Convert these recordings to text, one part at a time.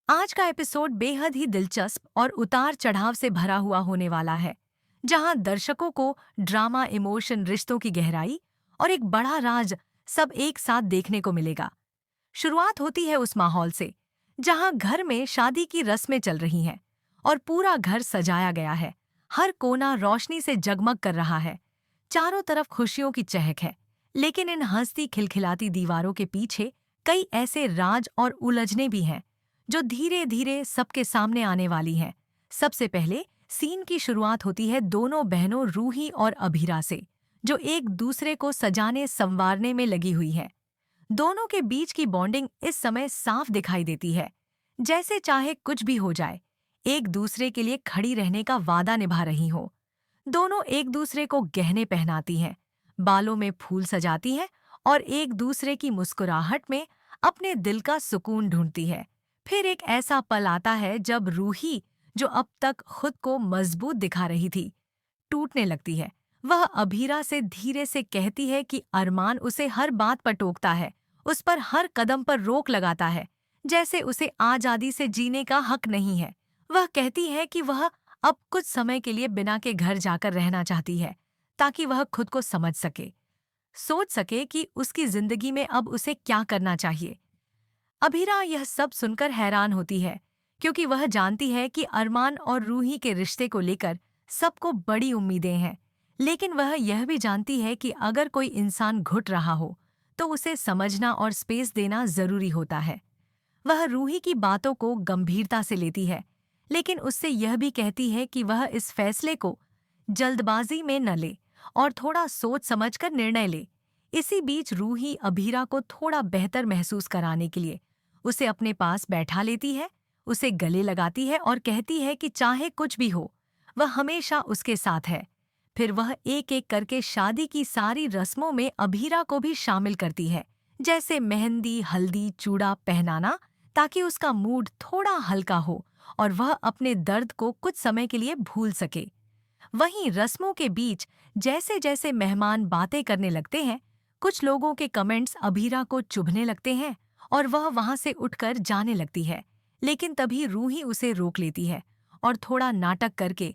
आज का एपिसोड बेहद ही दिलचस्प और उतार चढ़ाव से भरा हुआ होने वाला है, जहां दर्शकों को ड्रामा, इमोशन, रिश्तों की गहराई और एक बड़ा राज सब एक साथ देखने को मिलेगा। शुरुआत होती है उस माहौल से जहां घर में शादी की रस्में चल रही हैं और पूरा घर सजाया गया है। हर कोना रोशनी से जगमग कर रहा है। चारों तरफ खुशियों की चहक है, लेकिन इन हंसती खिलखिलाती दीवारों के पीछे कई ऐसे राज और उलझने भी हैं जो धीरे धीरे सबके सामने आने वाली हैं। सबसे पहले सीन की शुरुआत होती है दोनों बहनों रूही और अभीरा से, जो एक दूसरे को सजाने संवारने में लगी हुई हैं। दोनों के बीच की बॉन्डिंग इस समय साफ दिखाई देती है, जैसे चाहे कुछ भी हो जाए, एक दूसरे के लिए खड़ी रहने का वादा निभा रही हो। दोनों एक दूसरे को गहने पहनाती हैं, बालों में फूल सजाती हैं और एक दूसरे की मुस्कुराहट में अपने दिल का सुकून ढूंढती है। फिर एक ऐसा पल आता है जब रूही, जो अब तक खुद को मजबूत दिखा रही थी, टूटने लगती है। वह अभीरा से धीरे से कहती है कि अरमान उसे हर बात पर टोकता है, उस पर हर कदम पर रोक लगाता है, जैसे उसे आजादी से जीने का हक नहीं है। वह कहती है कि वह अब कुछ समय के लिए बिना के घर जाकर रहना चाहती है, ताकि वह खुद को समझ सके, सोच सके कि उसकी जिंदगी में अब उसे क्या करना चाहिए। अभीरा यह सब सुनकर हैरान होती है, क्योंकि वह जानती है कि अरमान और रूही के रिश्ते को लेकर सबको बड़ी उम्मीदें हैं। लेकिन वह यह भी जानती है कि अगर कोई इंसान घुट रहा हो, तो उसे समझना और स्पेस देना जरूरी होता है। वह रूही की बातों को गंभीरता से लेती है, लेकिन उससे यह भी कहती है कि वह इस फैसले को जल्दबाजी में न ले और थोड़ा सोच समझकर निर्णय ले। इसी बीच रूही अभीरा को थोड़ा बेहतर महसूस कराने के लिए उसे अपने पास बैठा लेती है, उसे गले लगाती है और कहती है कि चाहे कुछ भी हो, वह हमेशा उसके साथ है। फिर वह एक एक करके शादी की सारी रस्मों में अभीरा को भी शामिल करती है, जैसे मेहंदी, हल्दी, चूड़ा पहनाना, ताकि उसका मूड थोड़ा हल्का हो और वह अपने दर्द को कुछ समय के लिए भूल सके। वहीं रस्मों के बीच जैसे जैसे मेहमान बातें करने लगते हैं, कुछ लोगों के कमेंट्स अभीरा को चुभने लगते हैं और वह वहां से उठकर जाने लगती है। लेकिन तभी रूही उसे रोक लेती है और थोड़ा नाटक करके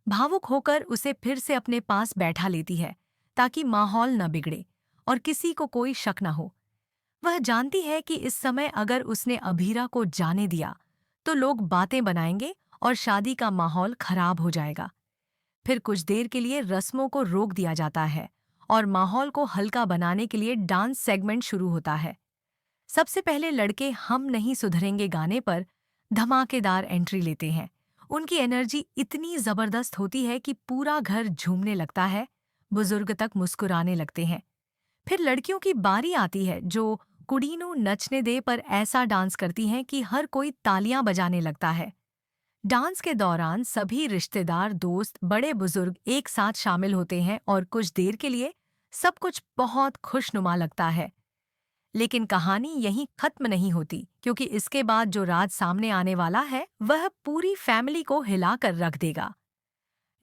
भावुक होकर उसे फिर से अपने पास बैठा लेती है, ताकि माहौल न बिगड़े और किसी को कोई शक न हो। वह जानती है कि इस समय अगर उसने अभीरा को जाने दिया, तो लोग बातें बनाएंगे और शादी का माहौल खराब हो जाएगा। फिर कुछ देर के लिए रस्मों को रोक दिया जाता है और माहौल को हल्का बनाने के लिए डांस सेगमेंट शुरू होता है। सबसे पहले लड़के हम नहीं सुधरेंगे गाने पर धमाकेदार एंट्री लेते हैं। उनकी एनर्जी इतनी जबरदस्त होती है कि पूरा घर झूमने लगता है, बुजुर्ग तक मुस्कुराने लगते हैं। फिर लड़कियों की बारी आती है, जो कुड़ीनू नचने दे पर ऐसा डांस करती हैं कि हर कोई तालियां बजाने लगता है। डांस के दौरान सभी रिश्तेदार, दोस्त, बड़े बुजुर्ग एक साथ शामिल होते हैं और कुछ देर के लिए सब कुछ बहुत खुशनुमा लगता है। लेकिन कहानी यहीं खत्म नहीं होती, क्योंकि इसके बाद जो राज सामने आने वाला है वह पूरी फैमिली को हिलाकर रख देगा।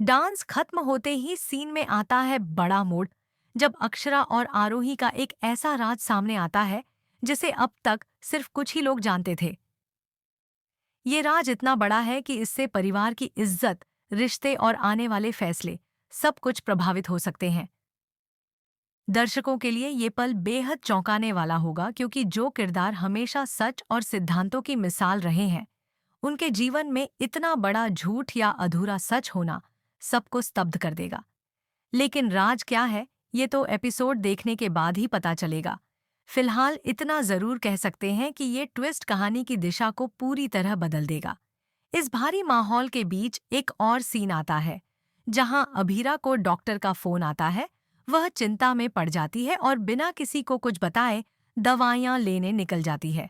डांस खत्म होते ही सीन में आता है बड़ा मोड़, जब अक्षरा और आरोही का एक ऐसा राज सामने आता है जिसे अब तक सिर्फ कुछ ही लोग जानते थे। ये राज इतना बड़ा है कि इससे परिवार की इज्जत, रिश्ते और आने वाले फैसले सब कुछ प्रभावित हो सकते हैं। दर्शकों के लिए ये पल बेहद चौंकाने वाला होगा, क्योंकि जो किरदार हमेशा सच और सिद्धांतों की मिसाल रहे हैं, उनके जीवन में इतना बड़ा झूठ या अधूरा सच होना सबको स्तब्ध कर देगा। लेकिन राज क्या है, ये तो एपिसोड देखने के बाद ही पता चलेगा। फिलहाल इतना जरूर कह सकते हैं कि ये ट्विस्ट कहानी की दिशा को पूरी तरह बदल देगा। इस भारी माहौल के बीच एक और सीन आता है, जहां अभीरा को डॉक्टर का फोन आता है। वह चिंता में पड़ जाती है और बिना किसी को कुछ बताए दवाइयां लेने निकल जाती है।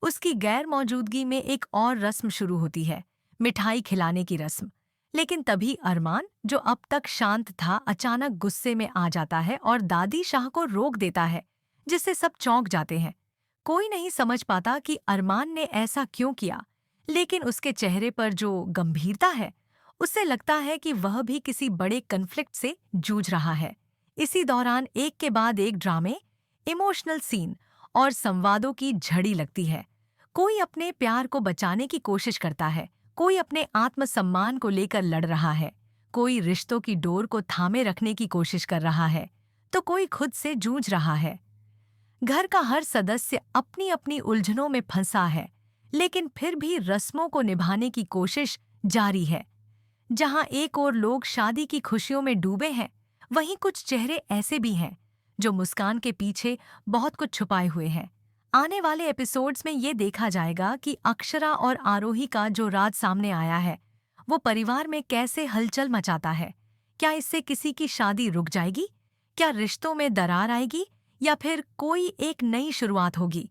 उसकी गैर मौजूदगी में एक और रस्म शुरू होती है, मिठाई खिलाने की रस्म। लेकिन तभी अरमान, जो अब तक शांत था, अचानक गुस्से में आ जाता है और दादी शाह को रोक देता है, जिससे सब चौंक जाते हैं। कोई नहीं समझ पाता कि अरमान ने ऐसा क्यों किया, लेकिन उसके चेहरे पर जो गंभीरता है, उससे लगता है कि वह भी किसी बड़े कन्फ्लिक्ट से जूझ रहा है। इसी दौरान एक के बाद एक ड्रामे, इमोशनल सीन और संवादों की झड़ी लगती है। कोई अपने प्यार को बचाने की कोशिश करता है, कोई अपने आत्मसम्मान को लेकर लड़ रहा है, कोई रिश्तों की डोर को थामे रखने की कोशिश कर रहा है, तो कोई खुद से जूझ रहा है। घर का हर सदस्य अपनी अपनी उलझनों में फंसा है, लेकिन फिर भी रस्मों को निभाने की कोशिश जारी है। जहां एक और लोग शादी की खुशियों में डूबे हैं, वहीं कुछ चेहरे ऐसे भी हैं जो मुस्कान के पीछे बहुत कुछ छुपाए हुए हैं। आने वाले एपिसोड्स में ये देखा जाएगा कि अक्षरा और आरोही का जो राज सामने आया है, वो परिवार में कैसे हलचल मचाता है। क्या इससे किसी की शादी रुक जाएगी? क्या रिश्तों में दरार आएगी? या फिर कोई एक नई शुरुआत होगी?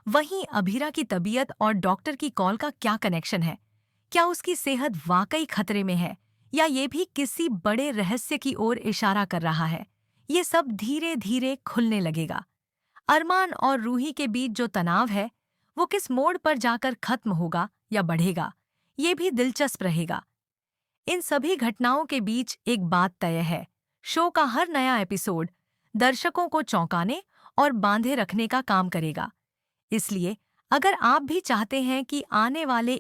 वहीं अभीरा की तबीयत और डॉक्टर की कॉल का क्या कनेक्शन है? क्या उसकी सेहत वाकई खतरे में है, या ये भी किसी बड़े रहस्य की ओर इशारा कर रहा है? ये सब धीरे धीरे खुलने लगेगा। अरमान और रूही के बीच जो तनाव है, वो किस मोड़ पर जाकर खत्म होगा या बढ़ेगा, ये भी दिलचस्प रहेगा। इन सभी घटनाओं के बीच एक बात तय है, शो का हर नया एपिसोड दर्शकों को चौंकाने और बांधे रखने का काम करेगा। इसलिए अगर आप भी चाहते हैं कि आने वाले